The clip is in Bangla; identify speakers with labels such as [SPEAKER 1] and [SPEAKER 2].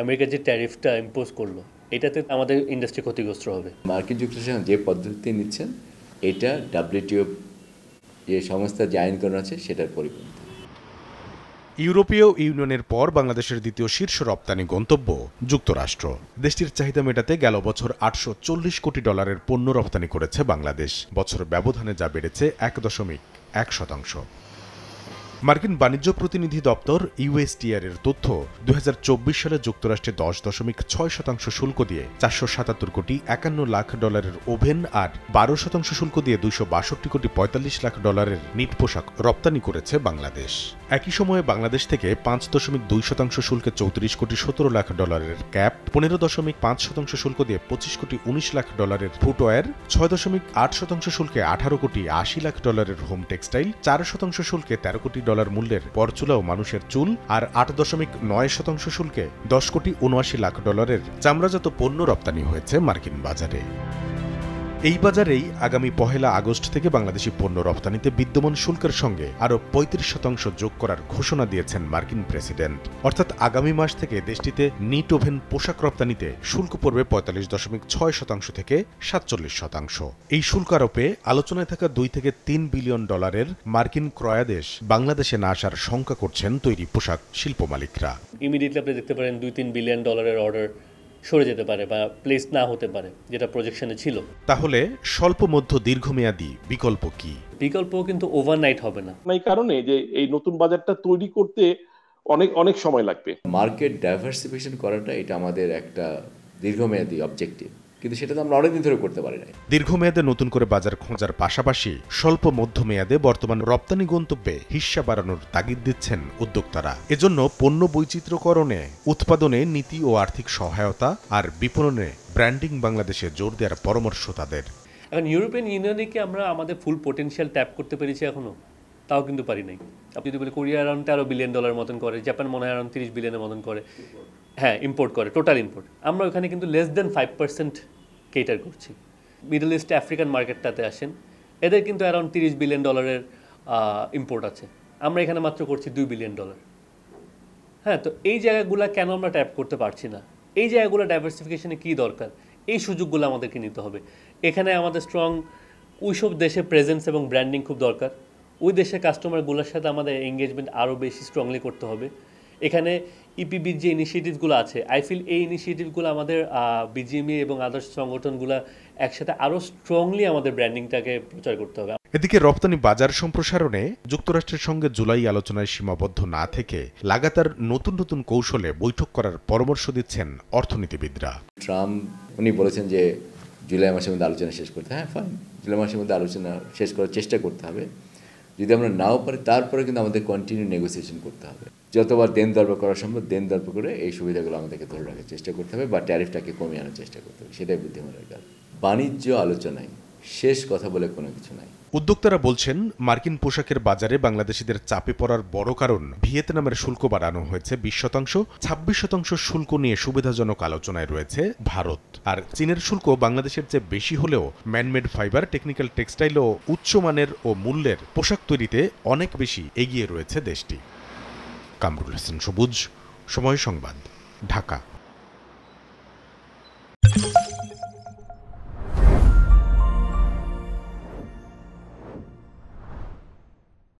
[SPEAKER 1] আমেরিকা যে ট্যারিফটা ইম্পোজ করলো, এটাতে আমাদের ইন্ডাস্ট্রি ক্ষতিগ্রস্ত হবে।
[SPEAKER 2] মার্কিন যুক্তরাষ্ট্র যে পদ্ধতি নিচ্ছেন এটা WTO যে সংস্থা যে আইনকরণ আছে সেটার পরিপন্থী।
[SPEAKER 3] ইউরোপীয় ইউনিয়নের পর বাংলাদেশের দ্বিতীয় শীর্ষ রপ্তানি গন্তব্য যুক্তরাষ্ট্র। দেশটির চাহিদা মেটাতে গেল বছর $840 কোটি পণ্য রপ্তানি করেছে বাংলাদেশ। বছর ব্যবধানে যা বেড়েছে 1.1%। মার্কিন বাণিজ্য প্রতিনিধি দপ্তর USTR এর তথ্য 2024 সালে যুক্তরাষ্ট্রে 10.6% শুল্ক দিয়ে $477 কোটি 51 লাখ ওভেন আর 12% শুল্ক দিয়ে $262 কোটি 45 লাখ নিট পোশাক রপ্তানি করেছে বাংলাদেশ। একই সময়ে বাংলাদেশ থেকে 5.2% শুল্কে 34 কোটি 17 লাখ ক্যাপ, 15.5% শুল্ক দিয়ে 25 কোটি 19 লাখ ফুটওয়্যার, 6.8% শুল্কে 18 কোটি 80 লাখ হোম টেক্সটাইল, 4% শুল্কে 13 কোটি মূল্যের পরচুলা ও মানুষের চুল আর 8.9% শুল্কে 10 কোটি 79 লাখ চামড়াজাত পণ্য রপ্তানি হয়েছে মার্কিন বাজারে। এই বাজারেই আগামী 1 আগস্ট থেকে বাংলাদেশি পণ্য রপ্তানিতে বিদ্যমান শুল্কের সঙ্গে আরও 35% যোগ করার ঘোষণা দিয়েছেন মার্কিন প্রেসিডেন্ট। অর্থাৎ আগামী মাস থেকে দেশটিতে নিট ওভেন পোশাক রপ্তানিতে শুল্ক পড়বে 45.6% থেকে 47%। এই শুল্ক আরোপে আলোচনায় থাকা $2 থেকে $3 বিলিয়ন মার্কিন ক্রয়াদেশ বাংলাদেশে না আসার শঙ্কা করছেন তৈরি পোশাক শিল্প মালিকরা।
[SPEAKER 1] ইমিডিয়েটলি আপনি দেখতে পারেন $2-3 বিলিয়ন অর্ডার সরে যেতে পারে বা প্লেস না হতে পারে, যেটা প্রজেকশনে ছিল।
[SPEAKER 3] তাহলে স্বল্প মধ্য দীর্ঘমেয়াদী বিকল্প কি?
[SPEAKER 1] বিকল্প কিন্তু ওভারনাইট হবে না।
[SPEAKER 4] এই কারণে যে এই নতুন বাজারটা তৈরি করতে অনেক সময় লাগবে।
[SPEAKER 2] মার্কেট ডাইভার্সিফিকেশন করাটা এটা আমাদের একটা দীর্ঘমেয়াদী অবজেক্টিভ, কিন্তু সেটা তো আমরা অনেকদিন ধরে করতে পারি নাই।
[SPEAKER 3] দীর্ঘমেয়াদে নতুন করে বাজার খোঁজার পাশাপাশি স্বল্প মধ্যমেয়াদে বর্তমান রপ্তানি গন্তব্যে হিস্সা বাড়ানোর তাগিদ দিচ্ছেন উদ্যোক্তারা। এজন্য পণ্য বৈচিত্র্যকরণে, উৎপাদনে নীতি ও আর্থিক সহায়তা আর বিপণনে ব্র্যান্ডিং বাংলাদেশে জোর দেওয়ার পরামর্শ তাদের।
[SPEAKER 1] এখন ইউরোপিয়ান ইউনিয়নে কি আমরা আমাদের ফুল পোটেনশিয়াল ট্যাপ করতে পেরেছি এখনো? তাও কিন্তু পারি নাই। আপনি যদি বলি কোরিয়া অ্যারাউন্ড $13 বিলিয়ন মতন করে, জাপান মনে হয় অ্যারাউন্ড $30 বিলিয়নের মতন করে, হ্যাঁ ইম্পোর্ট করে, টোটাল ইম্পোর্ট। আমরা ওখানে কিন্তু লেস দেন 5% কেটার করছি। মিডল ইস্ট আফ্রিকান মার্কেটটাতে আসেন, এদের কিন্তু অ্যারাউন্ড $30 বিলিয়ন ইম্পোর্ট আছে, আমরা এখানে মাত্র করছি $2 বিলিয়ন। হ্যাঁ, তো এই জায়গাগুলো কেন আমরা ট্যাপ করতে পারছি না? এই জায়গাগুলো ডাইভার্সিফিকেশনে কী দরকার? এই সুযোগগুলো আমাদেরকে নিতে হবে। এখানে আমাদের স্ট্রং ওইসব দেশে প্রেজেন্স এবং ব্র্যান্ডিং খুব দরকার। ওই দেশের কাস্টমারগুলোর সাথে আমাদের এঙ্গেজমেন্ট আরও বেশি স্ট্রংলি করতে হবে। এখানে ইপিবির যে ইনিশিয়েটিভসগুলো আছে, আই ফিল এই ইনিশিয়েটিভসগুলো আমাদের বিজিএমই এবং আদার্স সংগঠনগুলো একসাথে আরও স্ট্রংলি আমাদের ব্র্যান্ডিংটাকে প্রচার করতে হবে।
[SPEAKER 3] এদিকে রপ্তানি বাজার সম্প্রসারণে যুক্তরাষ্ট্রের সঙ্গে জুলাই আলোচনায় সীমাবদ্ধ না থেকে লাগাতার নতুন নতুন কৌশলে বৈঠক করার পরামর্শ দিচ্ছেন অর্থনীতিবিদরা।
[SPEAKER 2] ট্রাম্প উনি বলেছেন যে জুলাই মাসের মধ্যে আলোচনা শেষ করতে। হ্যাঁ, ফাইন, জুলাই মাসের মধ্যে আলোচনা শেষ করার চেষ্টা করতে হবে। যদি আমরা নাও পারি তারপরে কিন্তু আমাদের কন্টিনিউ নেগোসিয়েশন করতে হবে। যতবার দেন দরবার করা সম্ভব দেন দরবার করে এই সুবিধাগুলো আমাদেরকে ধরে রাখার চেষ্টা করতে হবে বা ট্যারিফটাকে কমিয়ে আনার চেষ্টা করতে হবে। সেটাই বুদ্ধিমানের কাজ। বাণিজ্য আলোচনায় শেষ কথা বলে কোনো কিছু নাই।
[SPEAKER 3] উদ্যোক্তারা বলছেন, মার্কিন পোশাকের বাজারে বাংলাদেশিদের চাপে পড়ার বড় কারণ ভিয়েতনামের শুল্ক বাড়ানো হয়েছে 20%, 26% শুল্ক নিয়ে সুবিধাজনক আলোচনায় রয়েছে ভারত। আর চীনের শুল্ক বাংলাদেশের চেয়ে বেশি হলেও ম্যানমেড ফাইবার, টেকনিক্যাল টেক্সটাইল ও উচ্চমানের ও মূল্যের পোশাক তৈরিতে অনেক বেশি এগিয়ে রয়েছে দেশটি। কামরুল হাসান সবুজ, সময় সংবাদ, ঢাকা।